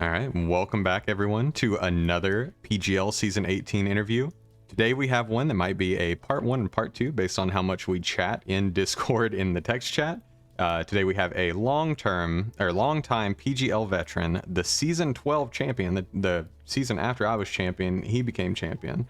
All right, welcome back everyone to another PGL Season 18 interview. Today we have one that might be a part 1 and part 2 based on how much we chat in Discord in the text chat. Today we have a long-time PGL veteran, the Season 12 champion, the season after I was champion, he became champion.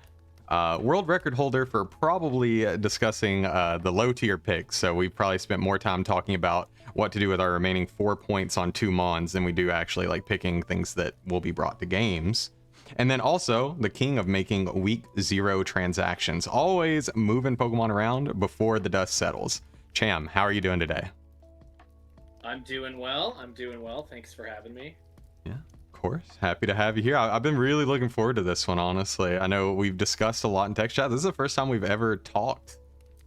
World record holder for probably discussing the low tier picks, so we probably spent more time talking about what to do with our remaining 4 points on 2 mons than we do actually like picking things that will be brought to games. And then also the king of making week 0 transactions, always moving Pokemon around before the dust settles. Cham, how are you doing today? I'm doing well. Thanks for having me. Yeah, of course. Happy to have you here. I've been really looking forward to this one, honestly. I know we've discussed a lot in text chat. This is the first time we've ever talked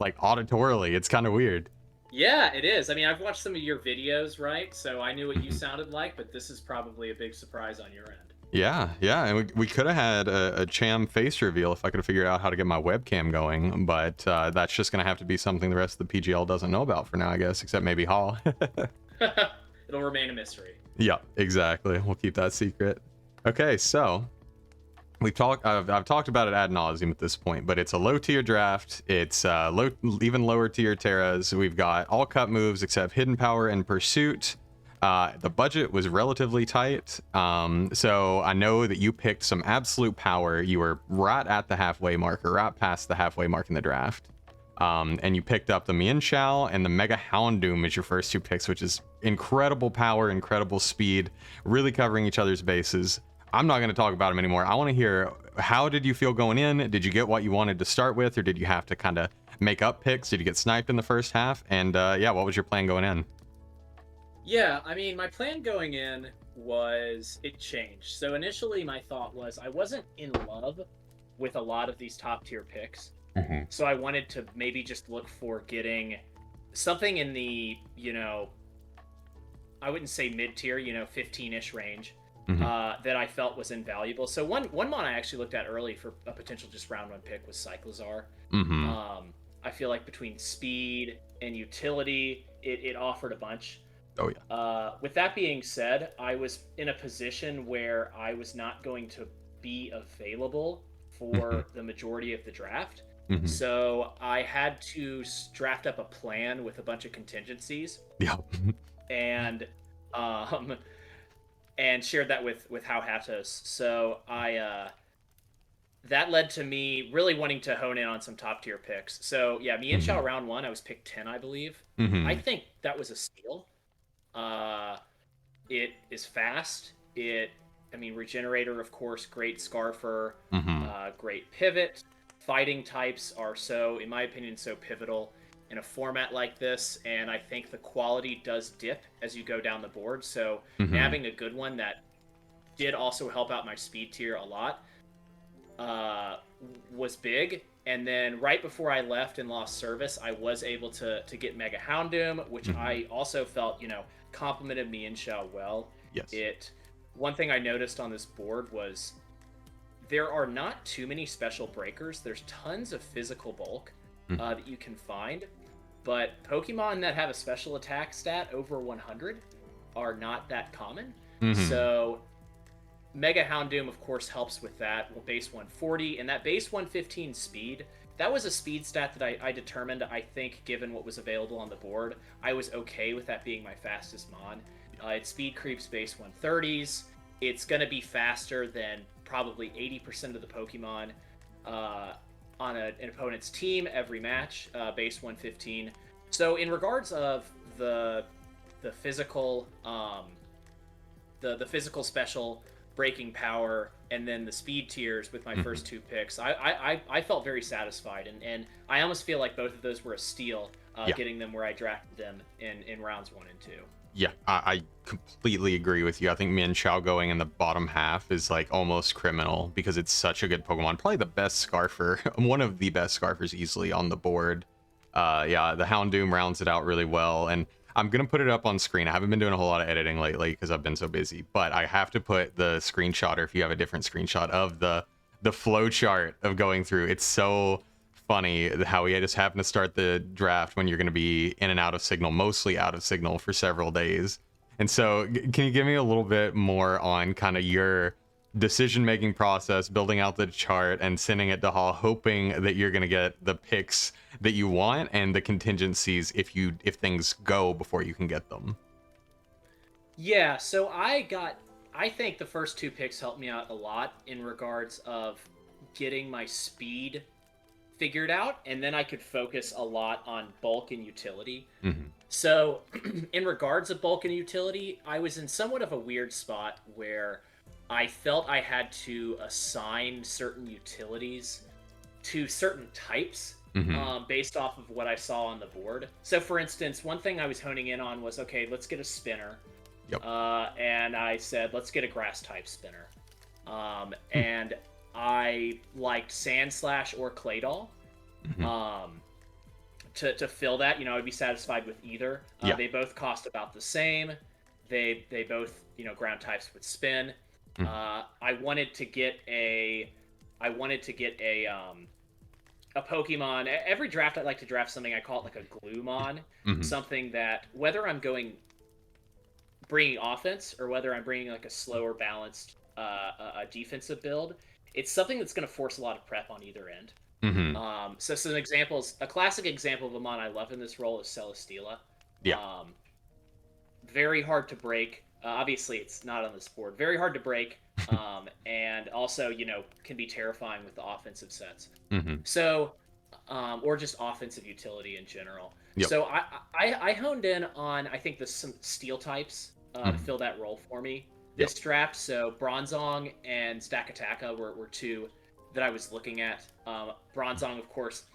like auditorily. It's kind of weird. Yeah, it is. I mean, I've watched some of your videos, right? So I knew what you sounded like, but this is probably a big surprise on your end. Yeah, and we could have had a Cham face reveal if I could have figured out how to get my webcam going, but that's just going to have to be something the rest of the PGL doesn't know about for now, I guess, except maybe Hall. It'll remain a mystery. Yeah, exactly. We'll keep that secret. Okay, so I've talked about it ad nauseum at this point, but it's a low tier draft. It's even lower tier Terras. We've got all cut moves except Hidden Power and Pursuit. The budget was relatively tight, so I know that you picked some absolute power. You were right at the halfway mark, or right past the halfway mark in the draft, and you picked up the Mienshao and the Mega Houndoom as your first 2 picks, which is incredible power, incredible speed, really covering each other's bases. I'm not going to talk about them anymore. I want to hear, how did you feel going in? Did you get what you wanted to start with, or did you have to kind of make up picks? Did you get sniped in the first half? And yeah, what was your plan going in? Yeah, I mean, my plan going in was it changed. So initially my thought was I wasn't in love with a lot of these top tier picks. Mm-hmm. So I wanted to maybe just look for getting something in the, I wouldn't say mid tier, 15-ish range. Mm-hmm. That I felt was invaluable. So one mon I actually looked at early for a potential just round 1 pick was Cyclizar. Mm-hmm. I feel like between speed and utility, it offered a bunch. Oh yeah. With that being said, I was in a position where I was not going to be available for the majority of the draft. Mm-hmm. So I had to draft up a plan with a bunch of contingencies. Yeah. and shared that with How Hatos. So that led to me really wanting to hone in on some top tier picks. So yeah, Mienshao round 1, I was picked 10, I believe. I think that was a steal. It is fast. Regenerator, of course, great Scarfer, great pivot. Fighting types are so, in my opinion, so pivotal in a format like this, and I think the quality does dip as you go down the board. So nabbing a good one that did also help out my speed tier a lot was big. And then right before I left and lost service, I was able to get Mega Houndoom, which I also felt, complemented Mienshao well. Yes. One thing I noticed on this board was there are not too many special breakers. There's tons of physical bulk that you can find, but Pokemon that have a special attack stat over 100 are not that common. So Mega Houndoom, of course, helps with that. Well, base 140, and that base 115 speed, that was a speed stat that I determined, I think, given what was available on the board, I was okay with that being my fastest mon. Its speed creeps base 130s. It's going to be faster than probably 80% of the Pokemon on an opponent's team every match, base 115. So in regards of the physical the physical special breaking power and then the speed tiers with my first 2 picks, I felt very satisfied, and I almost feel like both of those were a steal, getting them where I drafted them in rounds 1 and 2. Yeah, I completely agree with you. I think Mienshao going in the bottom half is like almost criminal because it's such a good Pokemon. Probably the best Scarfer, one of the best Scarfers easily on the board. Yeah, the Houndoom rounds it out really well, and I'm gonna put it up on screen. I haven't been doing a whole lot of editing lately because I've been so busy, but I have to put the screenshot, or if you have a different screenshot of the flowchart of going through. It's so funny how we just happen to start the draft when you're going to be in and out of signal, mostly out of signal for several days. And so can you give me a little bit more on kind of your decision-making process, building out the chart and sending it to Hall, hoping that you're going to get the picks that you want and the contingencies if things go before you can get them? Yeah, so I think the first two picks helped me out a lot in regards of getting my speed figured out, and then I could focus a lot on bulk and utility. Mm-hmm. So, in regards of bulk and utility, I was in somewhat of a weird spot where I felt I had to assign certain utilities to certain types Mm-hmm. based off of what I saw on the board. So, for instance, one thing I was honing in on was, okay, let's get a spinner. Yep. And I said, let's get a grass type spinner. And I liked Sandslash or Claydol. Mm-hmm. To fill that, I'd be satisfied with either. Yeah. They both cost about the same. They both, ground types would spin. Mm-hmm. I wanted to get a Pokemon. Every draft I like to draft something I call it like a Gloomon, Mm-hmm. something that whether I'm bringing offense or whether I'm bringing like a slower balanced a defensive build, it's something that's going to force a lot of prep on either end. Mm-hmm. So some examples, a classic example of a mon I love in this role is Celesteela. Yeah. Very hard to break. Obviously, it's not on this board. Very hard to break, and also, can be terrifying with the offensive sets. Mm-hmm. So, or just offensive utility in general. Yep. So I honed in on, I think, some steel types to Mhm. fill that role for me Yep. this draft. So Bronzong and STAK were two that I was looking at. Bronzong, of course,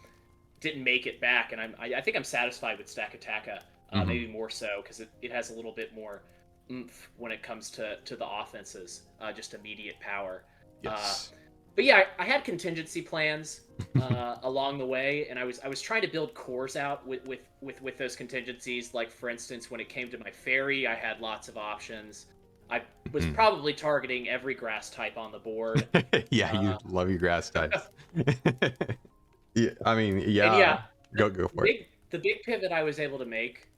didn't make it back, and I think I'm satisfied with STAK, maybe more so because it has a little bit more oomph when it comes to the offenses, just immediate power. Yes. But yeah, I had contingency plans along the way, and I was trying to build cores out with those contingencies. Like, for instance, when it came to my fairy, I had lots of options. I was probably targeting every grass type on the board. Yeah, you love your grass types. Yeah, I mean, yeah. And yeah, Go for it. the big pivot I was able to make,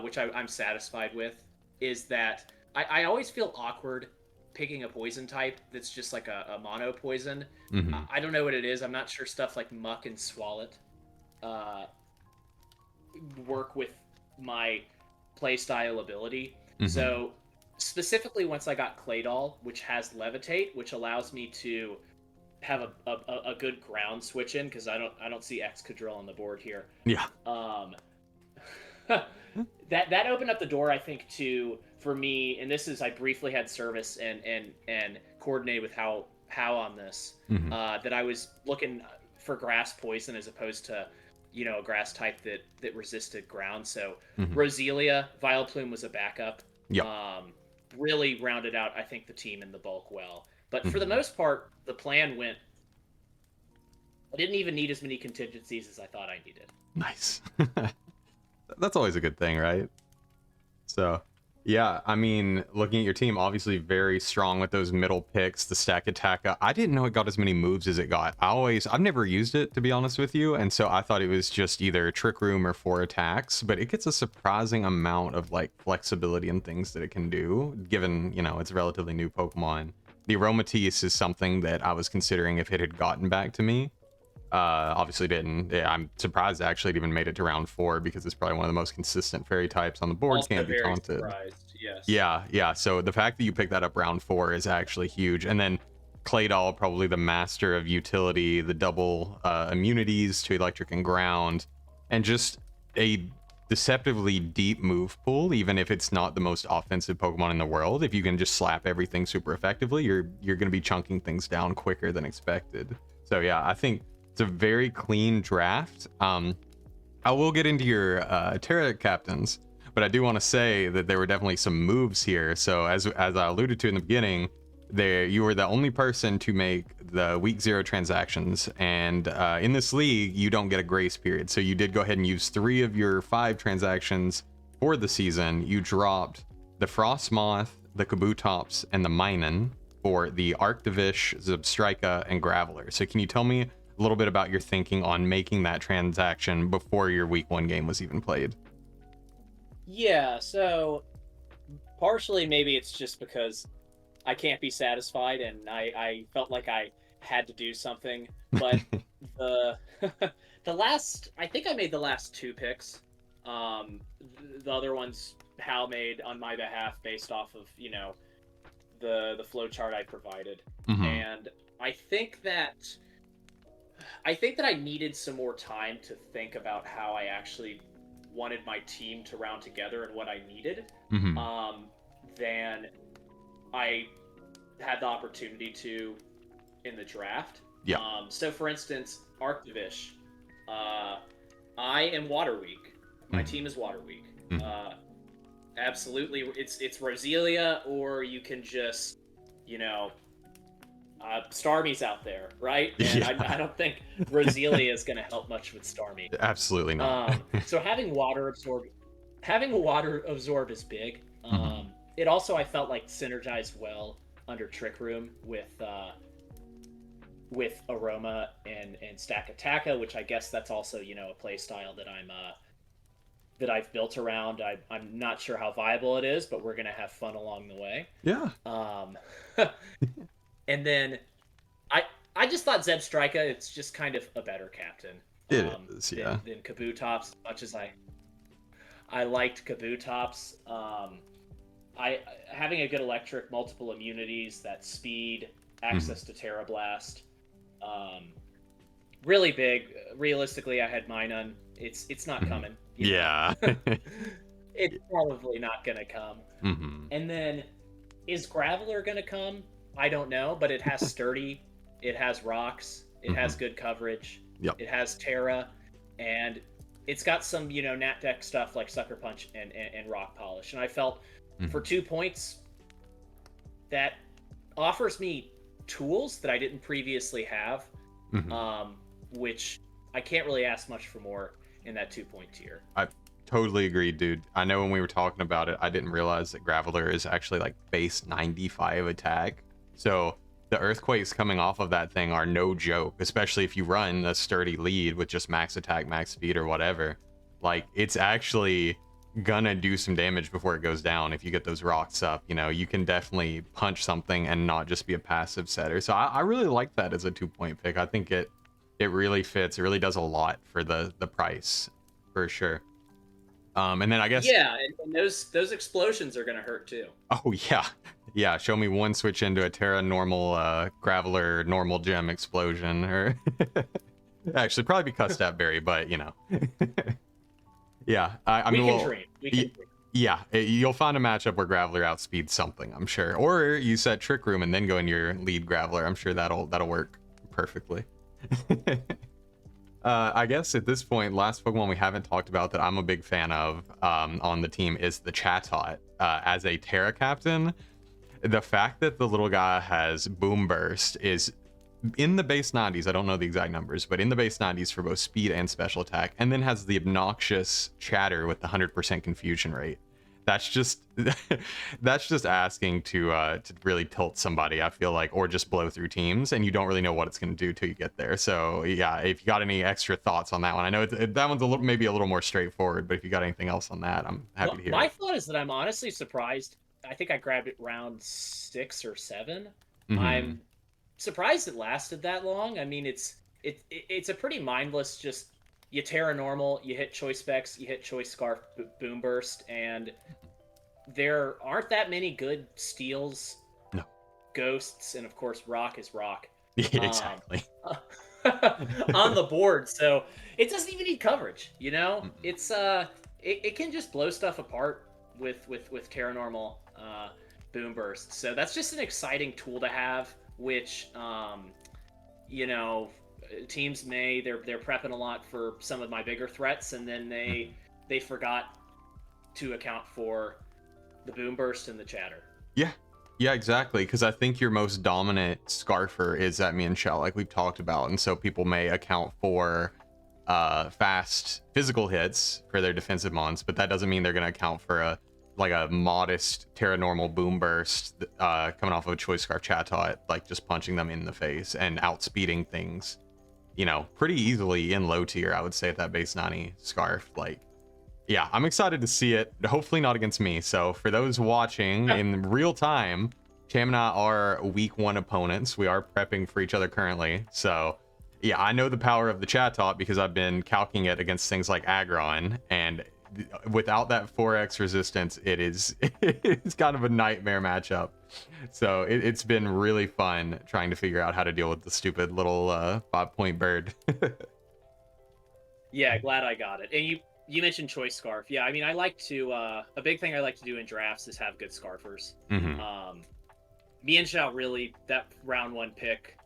which I'm satisfied with, is that I always feel awkward picking a poison type that's just like a mono poison. Mm-hmm. I don't know what it is. I'm not sure stuff like Muck and Swalot work with my playstyle ability. Mm-hmm. So specifically, once I got Claydol, which has Levitate, which allows me to have a good ground switch in, because I don't see Excadrill on the board here. Yeah. That opened up the door, I think, for me, and this is, I briefly had service and coordinated with how on this, Mm-hmm. that I was looking for grass poison as opposed to, a grass type that resisted ground. So Mm-hmm. Roselia, Vileplume was a backup. Yep. Really rounded out, I think, the team in the bulk well. But Mm-hmm. for the most part, the plan went. I didn't even need as many contingencies as I thought I needed. Nice. That's always a good thing, right? So, yeah, I mean, looking at your team, obviously very strong with those middle picks, the STAK. I didn't know it got as many moves as it got. I've never used it, to be honest with you, and so I thought it was just either Trick Room or 4 attacks, but it gets a surprising amount of like flexibility and things that it can do, given, it's a relatively new Pokemon. The Aromatisse is something that I was considering if it had gotten back to me. Obviously didn't. Yeah, I'm surprised actually it even made it to round 4, because it's probably one of the most consistent fairy types on the board. Also Can't be very taunted. surprised, yes. Yeah. So the fact that you picked that up round 4 is actually huge. And then Claydol, probably the master of utility, the double immunities to electric and ground, and just a deceptively deep move pool. Even if it's not the most offensive Pokemon in the world, if you can just slap everything super effectively, you're going to be chunking things down quicker than expected. So yeah, I think it's a very clean draft. I will get into your Terra captains, but I do want to say that there were definitely some moves here. So as I alluded to in the beginning, you were the only person to make the week 0 transactions, and in this league you don't get a grace period. So you did go ahead and use 3 of your 5 transactions for the season. You dropped the Frostmoth, the Kabutops, and the Minun for the Arctivish, Zebstrika, and Graveler. So can you tell me a little bit about your thinking on making that transaction before your week 1 game was even played? Yeah, so partially maybe it's just because I can't be satisfied, and I felt like I had to do something. But the the last, I think I made the last two picks. The other ones Hal made on my behalf based off of the flow chart I provided, Hmm. and I think that I think that I needed some more time to think about how I actually wanted my team to round together and what I needed. Hmm. Um, than I had the opportunity to in the draft. Yeah. So, for instance, Arctivish, uh, I am Water Weak. My Hmm. team is Water Weak. Hmm. Uh, Absolutely, it's Roselia, or you can just, you know, Starmie's out there, right? And I Yeah. don't think Roselia is going to help much with Starmie. Absolutely not. So having a water absorb is big. Hmm. It also I felt like synergized well under Trick Room with Aroma and STAK Attacka, which I guess that's also a play style that I've built around. I'm not sure how viable it is, but we're gonna have fun along the way. Yeah. Um, and then I I just thought Zeb Strika, it's just kind of a better captain It is. Yeah. than Kabutops. As much as I liked Kabutops, I having a good electric, multiple immunities, that speed, Hmm. access to Terra Blast, um, really big. Realistically, I had mine on. It's not Hmm. coming. Yeah. It's probably not gonna come. Hmm. And then is Graveler gonna come? I don't know, but it has sturdy, it has rocks, it has Hmm. good coverage, Yep. it has Terra, and it's got some Nat Deck stuff like Sucker Punch and Rock Polish. And I felt for Hmm. 2 points that offers me tools that I didn't previously have, Hmm. um, which I can't really ask much for more in that 2 point tier. I totally agree, dude. I know when we were talking about it, I didn't realize that Graveler is actually like base 95 attack. So the earthquakes coming off of that thing are no joke, especially if you run a sturdy lead with just max attack, max speed, or whatever. Like, it's actually gonna do some damage before it goes down if you get those rocks up. You can definitely punch something and not just be a passive setter. So I really like that as a 2 point pick. I think it really fits. It really does a lot for the price, for sure. And then I guess, Yeah, and those explosions are gonna hurt too. oh yeah, yeah. Show me one switch into a Terra normal, Graveler normal gem explosion, or actually probably be Custap Berry, but yeah. I We mean, can well, dream. We can dream. yeah. You'll find a matchup where Graveler outspeeds something, I'm sure. Or you set Trick Room and then go in your lead Graveler. I'm sure that'll work perfectly. I guess at this point, last Pokemon we haven't talked about that I'm a big fan of on the team is the Chatot. As a Terra captain, the fact that the little guy has Boom Burst is in the base 90s. I don't know the exact numbers, but in the base 90s for both speed and special attack, and then has the obnoxious chatter with the 100% confusion rate. That's just that's just asking to really tilt somebody, I feel like, or just blow through teams, and you don't really know what it's going to do till you get there. So yeah, if you got any extra thoughts on that one, I know that one's maybe a little more straightforward, but if you got anything else on that, I'm happy to hear My it. thought is that I'm honestly surprised. I think I grabbed it round 6 or 7. Hmm. I'm surprised it lasted that long. I mean, it's a pretty mindless. Just you Terra normal, you hit choice specs, you hit choice scarf, boom burst, and there aren't that many good steals, No. ghosts, and of course rock is rock. Yeah, Um, exactly. on the board, so it doesn't even need coverage. Mm-mm. It can just blow stuff apart with Terra normal, boom burst. So that's just an exciting tool to have, which you know teams they're prepping a lot for some of my bigger threats, and then Mhm. they forgot to account for the boom burst and the chatter. Yeah. Yeah, exactly. Because I think your most dominant scarfer is that me and Shell, like we've talked about. And so people may account for fast physical hits for their defensive mons, but that doesn't mean they're going to account for a modest Terra normal boom burst coming off of a choice scarf chatot, like just punching them in the face and outspeeding things, pretty easily in low tier, I would say, at that base 90 scarf. Like, Yeah, I'm excited to see it. Hopefully not against me. So for those watching in real time, Cham and I are week 1 opponents. We are prepping for each other currently. So yeah, I know the power of the chat top because I've been calcing it against things like Aggron, and without that 4x resistance, it's kind of a nightmare matchup. So it's been really fun trying to figure out how to deal with the stupid little 5-point bird. Yeah, glad I got it. And you mentioned choice scarf. Yeah, I mean, I like to a big thing I like to do in drafts is have good scarfers. Me and Xiao really, that round 1 pick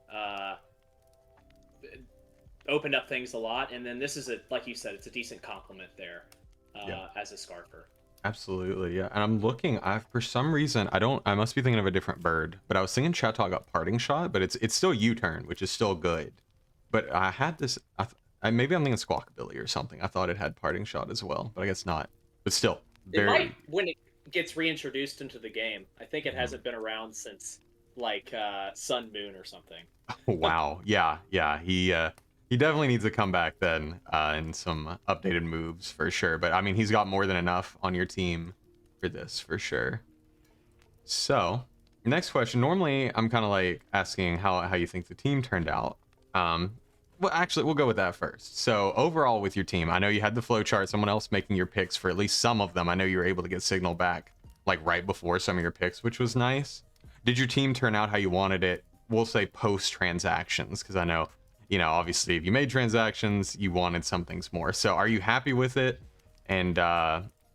opened up things a lot, and then this is like you said, it's a decent compliment there as a scarfer. Absolutely, yeah. And I'm looking, for some reason, I must be thinking of a different bird, but I was thinking Chat Talk got parting shot, but it's still U-turn, which is still good. But I had this, maybe I'm thinking Squawkabilly or something. I thought it had parting shot as well, but I guess not. But still, it might when it gets reintroduced into the game. I think it hasn't been around since like Sun Moon or something. Wow, yeah, he definitely needs to come back then and some updated moves for sure. But I mean, he's got more than enough on your team for this for sure. So next question. Normally, I'm kind of like asking how you think the team turned out. Well, actually, we'll go with that first. So overall with your team, I know you had the flowchart, someone else making your picks for at least some of them. I know you were able to get signal back like right before some of your picks, which was nice. Did your team turn out how you wanted it? We'll say post transactions, because I know, you know, obviously if you made transactions, you wanted some things more. So are you happy with it? And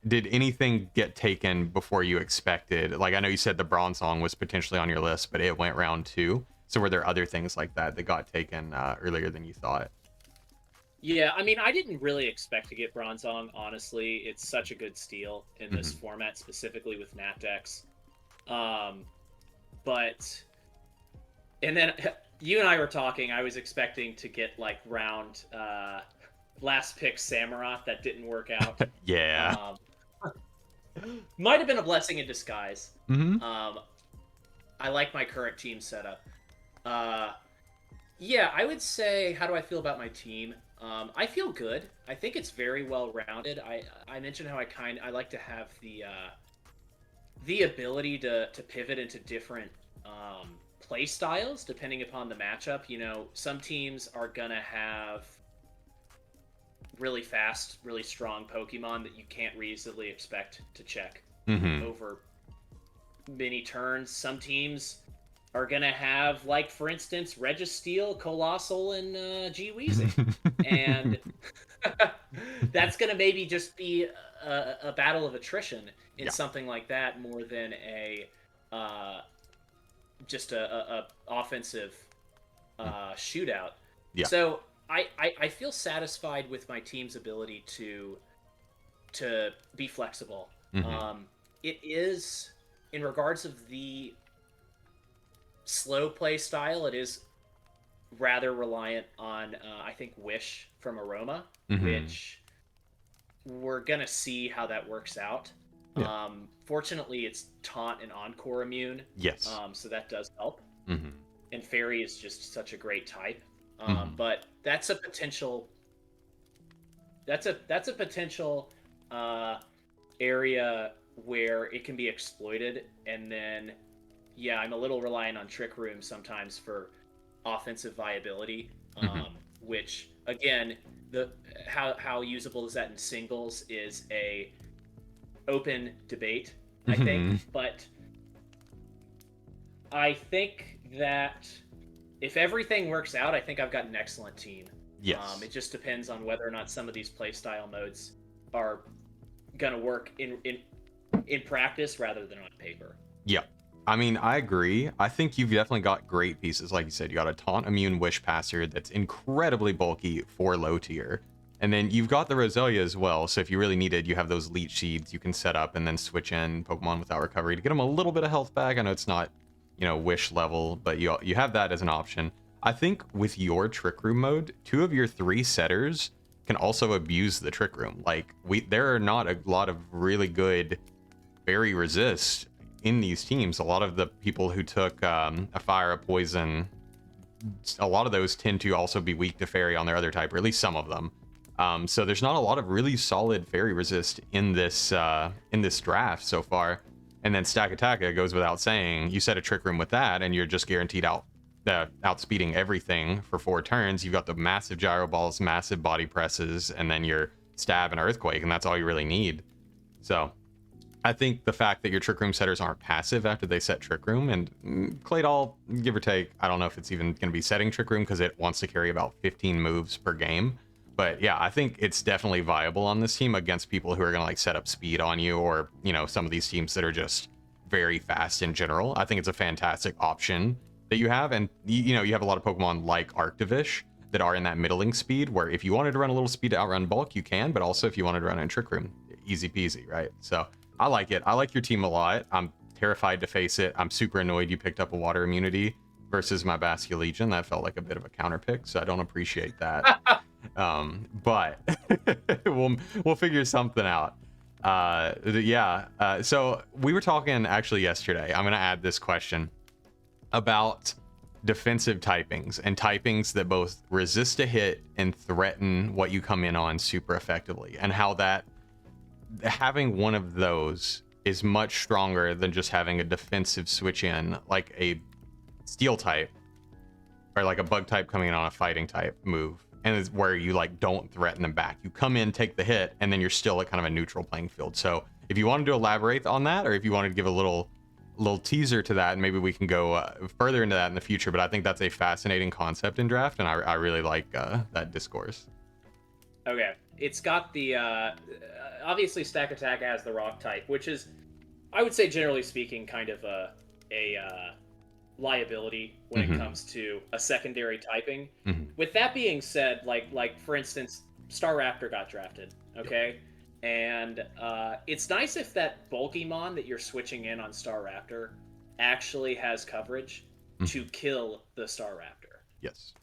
did anything get taken before you expected? Like, I know you said the bronze song was potentially on your list, but it went round 2. So were there other things like that that got taken earlier than you thought? Yeah, I mean, I didn't really expect to get Bronzong, honestly. It's such a good steal in this format, specifically with Nat decks. But, and then you and I were talking, I was expecting to get like round last pick Samurott. That didn't work out. Yeah. Might have been a blessing in disguise. I like my current team setup. Yeah, I would say, how do I feel about my team? I feel good. I think it's very well rounded. I mentioned how I like to have the ability to pivot into different play styles depending upon the matchup. You know, some teams are gonna have really fast, really strong Pokemon that you can't reasonably expect to check over many turns. Some teams are gonna have, like, for instance, Registeel, Colossal, and G-Weezing. And that's gonna maybe just be a battle of attrition in something like that more than a just a offensive shootout. Yeah. So I feel satisfied with my team's ability to be flexible. It is, in regards of the slow play style, it is rather reliant on I think Wish from Aroma, which we're gonna see how that works out. Fortunately, it's Taunt and Encore immune. Yes. So that does help. And Fairy is just such a great type. But that's a potential. That's a potential area where it can be exploited, and then I'm a little reliant on Trick Room sometimes for offensive viability. Which again, how usable is that in singles is a open debate, I think. But I think that if everything works out, I think I've got an excellent team. Yes. It just depends on whether or not some of these playstyle modes are gonna work in practice rather than on paper. Yeah. I mean, I agree. I think you've definitely got great pieces. Like you said, you got a Taunt Immune Wish Passer that's incredibly bulky for low tier. And then you've got the Roselia as well. So if you really needed, you have those Leech Seeds you can set up and then switch in Pokemon without recovery to get them a little bit of health back. I know it's not, you know, Wish level, but you have that as an option. I think with your Trick Room mode, 2 of your 3 setters can also abuse the Trick Room. Like, there are not a lot of really good Fairy Resist in these teams. A lot of the people who took a Fire, a Poison, a lot of those tend to also be weak to Fairy on their other type, or at least some of them. So there's not a lot of really solid fairy resist in this draft so far. And then Stack Attack, it goes without saying, you set a Trick Room with that, and you're just guaranteed outspeeding everything for 4 turns. You've got the massive gyro balls, massive body presses, and then your stab and earthquake, and that's all you really need. So I think the fact that your Trick Room setters aren't passive after they set Trick Room, and Claydol, give or take, I don't know if it's even going to be setting Trick Room because it wants to carry about 15 moves per game. But yeah, I think it's definitely viable on this team against people who are going to like set up speed on you, or, you know, some of these teams that are just very fast in general. I think it's a fantastic option that you have. And, you know, you have a lot of Pokemon like Arctovish that are in that middling speed, where if you wanted to run a little speed to outrun bulk, you can, but also if you wanted to run in Trick Room, easy peasy, right? So I like it. I like your team a lot. I'm terrified to face it. I'm super annoyed you picked up a water immunity versus my Bastia Legion. That felt like a bit of a counter pick, so I don't appreciate that. But we'll figure something out. So we were talking actually yesterday. I'm gonna add this question about defensive typings and typings that both resist a hit and threaten what you come in on super effectively, and how that having one of those is much stronger than just having a defensive switch in like a steel type or like a bug type coming in on a fighting type move, and it's where you like don't threaten them back. You come in, take the hit, and then you're still at kind of a neutral playing field. So if you wanted to elaborate on that, or if you wanted to give a little teaser to that, and maybe we can go further into that in the future, but I think that's a fascinating concept in draft, and I really like that discourse. Okay, it's got the obviously Stack Attack has the rock type, which is, I would say generally speaking, kind of a liability when it comes to a secondary typing. With that being said, like for instance, Staraptor got drafted, okay? And it's nice if that Bulkymon that you're switching in on Staraptor actually has coverage to kill the Staraptor. Yes.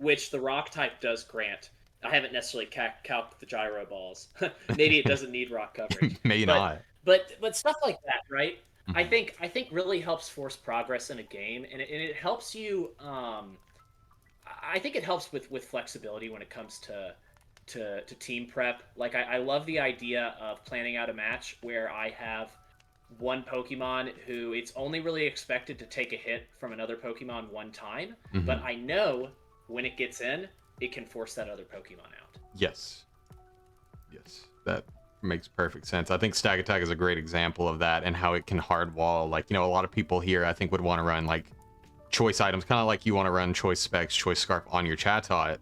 Which the rock type does grant. I haven't necessarily calced the gyro balls. Maybe it doesn't need rock coverage. Maybe not. But stuff like that, right? I think really helps force progress in a game, and it helps you. I think it helps with flexibility when it comes to team prep. Like I love the idea of planning out a match where I have one Pokemon who it's only really expected to take a hit from another Pokemon one time, but I know when it gets in, it can force that other Pokemon out. Yes, that makes perfect sense. I think Stack Attack is a great example of that, and how it can hard wall. Like, you know, a lot of people here I think would want to run like choice items, kind of like you want to run choice specs, choice scarf on your Chatot.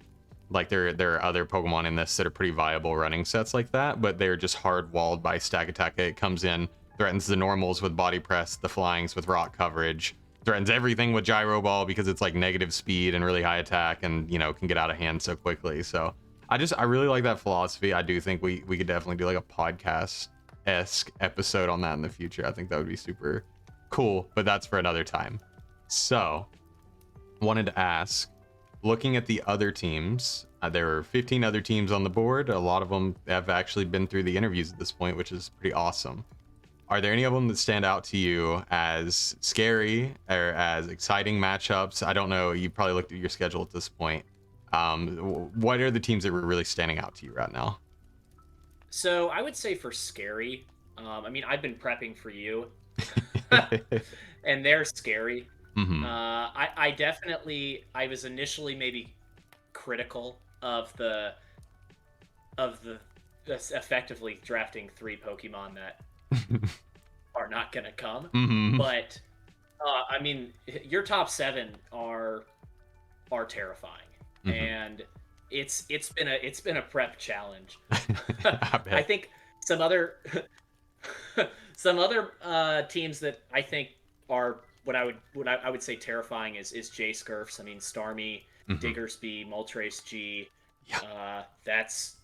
Like there are other Pokemon in this that are pretty viable running sets like that, but they're just hard walled by Stack Attack. It comes in, threatens the normals with body press, the flyings with rock coverage, threatens everything with gyro ball because it's like negative speed and really high attack, and, you know, can get out of hand so quickly. So I really like that philosophy. I do think we could definitely do like a podcast-esque episode on that in the future. I think that would be super cool, but that's for another time. So wanted to ask, looking at the other teams, there were 15 other teams on the board. A lot of them have actually been through the interviews at this point, which is pretty awesome. Are there any of them that stand out to you as scary or as exciting matchups? I don't know. You probably looked at your schedule at this point. What are the teams that were really standing out to you right now? So I would say for scary, I mean, I've been prepping for you, and they're scary. I definitely, I was initially maybe critical of the effectively drafting 3 Pokemon that are not gonna come. But I mean, your top 7 are terrifying, and it's been a prep challenge. I think some other teams that I think are what I would say terrifying is J Scurfs. I mean, Starmie, Diggersby, Moltres G. Yeah. That's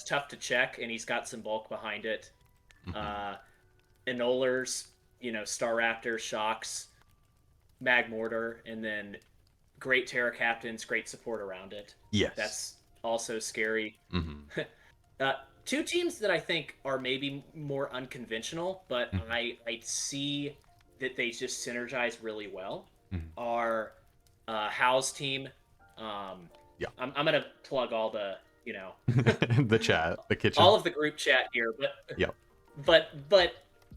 tough to check, and he's got some bulk behind it. Enolers, you know, Staraptor, Shocks, Magmortar, and then great Terra Captains, great support around it. Yes. That's also scary. 2 teams that I think are maybe more unconventional, but I see that they just synergize really well are Hal's team. I'm gonna plug all the you know, The chat, the kitchen. all of the group chat here, Yep. but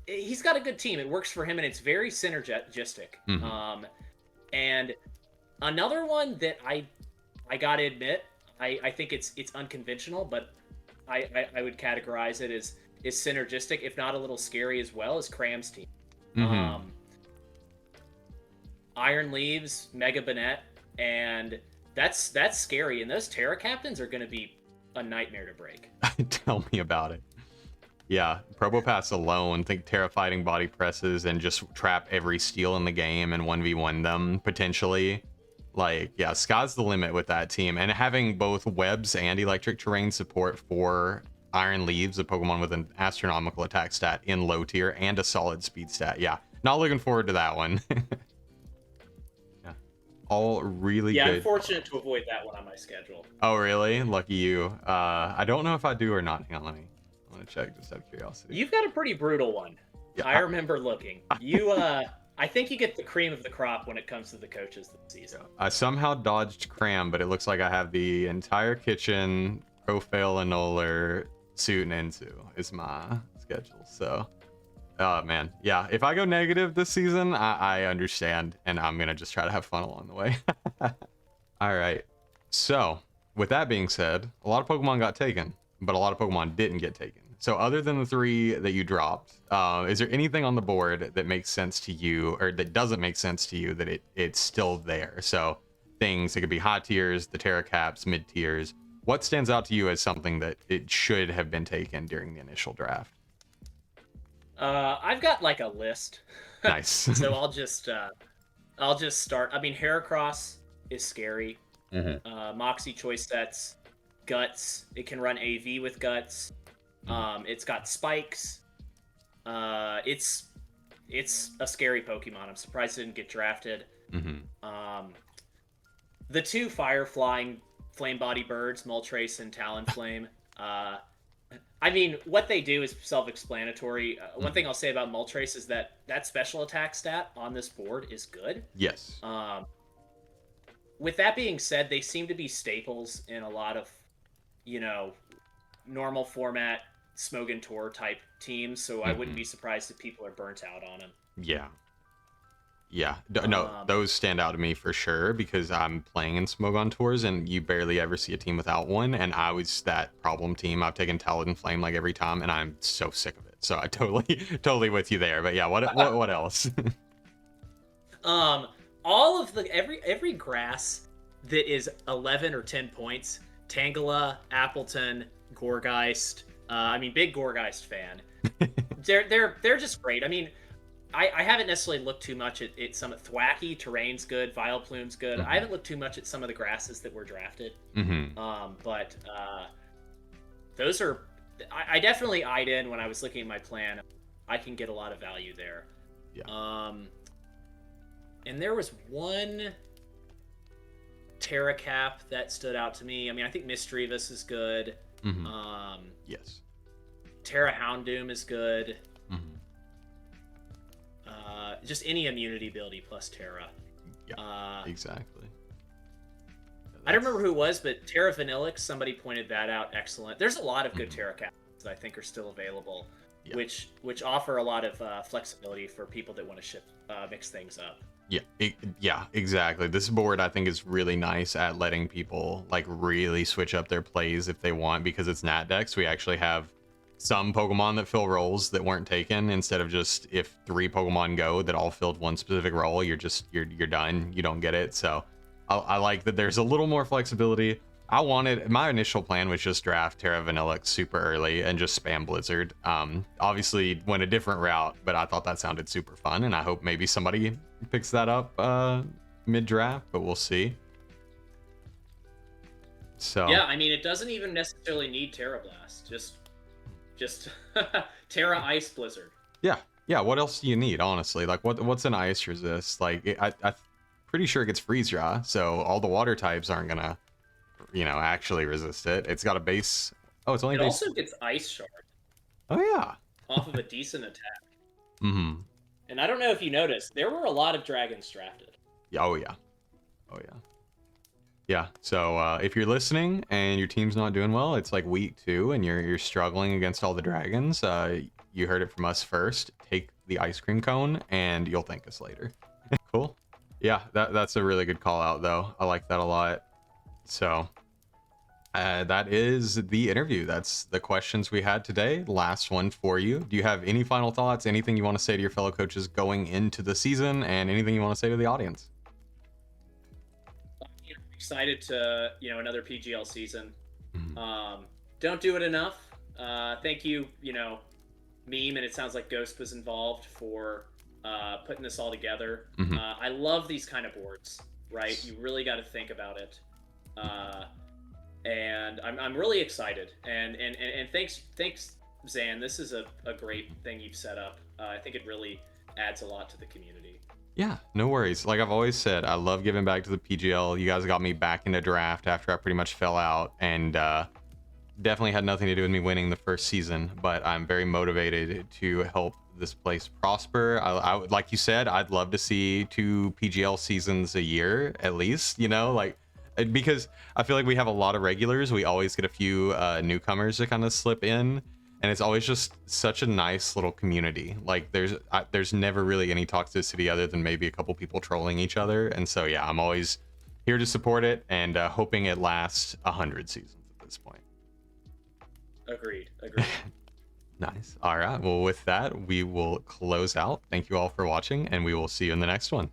he's got a good team. It works for him, and it's very synergistic. And another one that I gotta admit, I think it's unconventional, but I would categorize it as is synergistic, if not a little scary as well, as Cram's team. Iron Leaves, Mega Bennett, and that's scary. And those Terra captains are going to be a nightmare to break. Tell me about it. Yeah, Probopass alone, think Terra fighting body presses and just trap every steal in the game and 1v1 them potentially. Like, yeah, sky's the limit with that team. And having both webs and electric terrain support for Iron Leaves, a Pokemon with an astronomical attack stat in low tier and a solid speed stat. Yeah, not looking forward to that one. Yeah, all really good. Yeah, I'm fortunate to avoid that one on my schedule. Oh, really? Lucky you. I don't know if I do or not. Hang on, let me check just out of curiosity. You've got a pretty brutal one. Yeah, I remember looking. You, I think you get the cream of the crop when it comes to the coaches this season. I somehow dodged Cram, but it looks like I have the entire kitchen, Profale, Anoler, Suit, and Insu is my schedule. So, man, yeah. If I go negative this season, I understand, and I'm gonna just try to have fun along the way. All right. So, with that being said, a lot of Pokemon got taken, but a lot of Pokemon didn't get taken. So other than the 3 that you dropped, is there anything on the board that makes sense to you or that doesn't make sense to you that it's still there? So things, it could be high tiers, the Terra Caps, mid tiers. What stands out to you as something that it should have been taken during the initial draft? I've got like a list. Nice. So I'll just start. I mean, Heracross is scary. Moxie choice sets, Guts. It can run AV with Guts. It's got spikes. It's a scary Pokemon. I'm surprised it didn't get drafted. The 2 fire-flying flame body birds, Moltres and Talonflame. I mean, what they do is self-explanatory. One thing I'll say about Moltres is that special attack stat on this board is good. Yes. With that being said, they seem to be staples in a lot of, normal format Smogon Tour type teams, so I wouldn't be surprised if people are burnt out on them. Yeah, no, those stand out to me for sure because I'm playing in Smogon Tours and you barely ever see a team without one, and I was that problem team. I've taken Talonflame like every time and I'm so sick of it, so I totally with you there. But yeah, what else? All of the every grass that is 11 or 10 points, Tangela, Appleton, Gorgeist. I mean, big Gorgeist fan. They're just great. I mean, I haven't necessarily looked too much at some Thwacky. Terrain's good. Vileplume's good. I haven't looked too much at some of the grasses that were drafted. But those are. I definitely eyed in when I was looking at my plan. I can get a lot of value there. Yeah. And there was one Terra Cap that stood out to me. I mean, I think Misdreavus is good. Yes. Terra Houndoom is good. Just any immunity ability plus Terra. Yeah, exactly. I don't remember who it was, but Terra Vanillix, somebody pointed that out. Excellent. There's a lot of good Terra Caps that I think are still available, which offer a lot of flexibility for people that want to mix things up. Yeah, exactly. This board I think is really nice at letting people like really switch up their plays if they want, because it's Nat decks. We actually have some Pokemon that fill roles that weren't taken, instead of just if 3 Pokemon go that all filled one specific role, you're done. You don't get it. So I like that there's a little more flexibility. My initial plan was just draft Terra Vanillix super early and just spam Blizzard. Obviously went a different route, but I thought that sounded super fun, and I hope maybe somebody picks that up mid-draft, but we'll see. So yeah, I mean, it doesn't even necessarily need Terra Blast. Just Terra Ice Blizzard. Yeah. What else do you need, honestly? Like, what's an ice resist? Like, I'm pretty sure it gets freeze dry, so all the water types aren't gonna, actually resist it. It's got a base. Oh, it's only. It also gets Ice Shard. Oh yeah. Off of a decent attack. And I don't know if you noticed, there were a lot of dragons drafted. Yeah. Oh yeah. Yeah. So if you're listening and your team's not doing well, it's like week 2 and you're struggling against all the dragons. You heard it from us first. Take the ice cream cone and you'll thank us later. Cool. Yeah, that's a really good call out though. I like that a lot. So that is the interview. That's the questions we had today. Last one for you. Do you have any final thoughts? Anything you want to say to your fellow coaches going into the season, and anything you want to say to the audience? Excited to another PGL season. Mhm. Don't do it enough. Thank you, Meme, and it sounds like Ghost was involved for putting this all together. Mhm. I love these kind of boards, right? You really got to think about it. And I'm really excited. And thanks, Zan. This is a great thing you've set up. I think it really adds a lot to the community. Yeah, no worries. Like I've always said, I love giving back to the PGL. You guys got me back into draft after I pretty much fell out, and definitely had nothing to do with me winning the first season, but I'm very motivated to help this place prosper. I would, like you said, I'd love to see 2 PGL seasons a year at least, like because I feel like we have a lot of regulars. We always get a few newcomers to kind of slip in, and it's always just such a nice little community. Like there's never really any toxicity other than maybe a couple people trolling each other. And so yeah, I'm always here to support it and hoping it lasts 100 seasons at this point. Agreed. Nice. All right. Well, with that, we will close out. Thank you all for watching, and we will see you in the next one.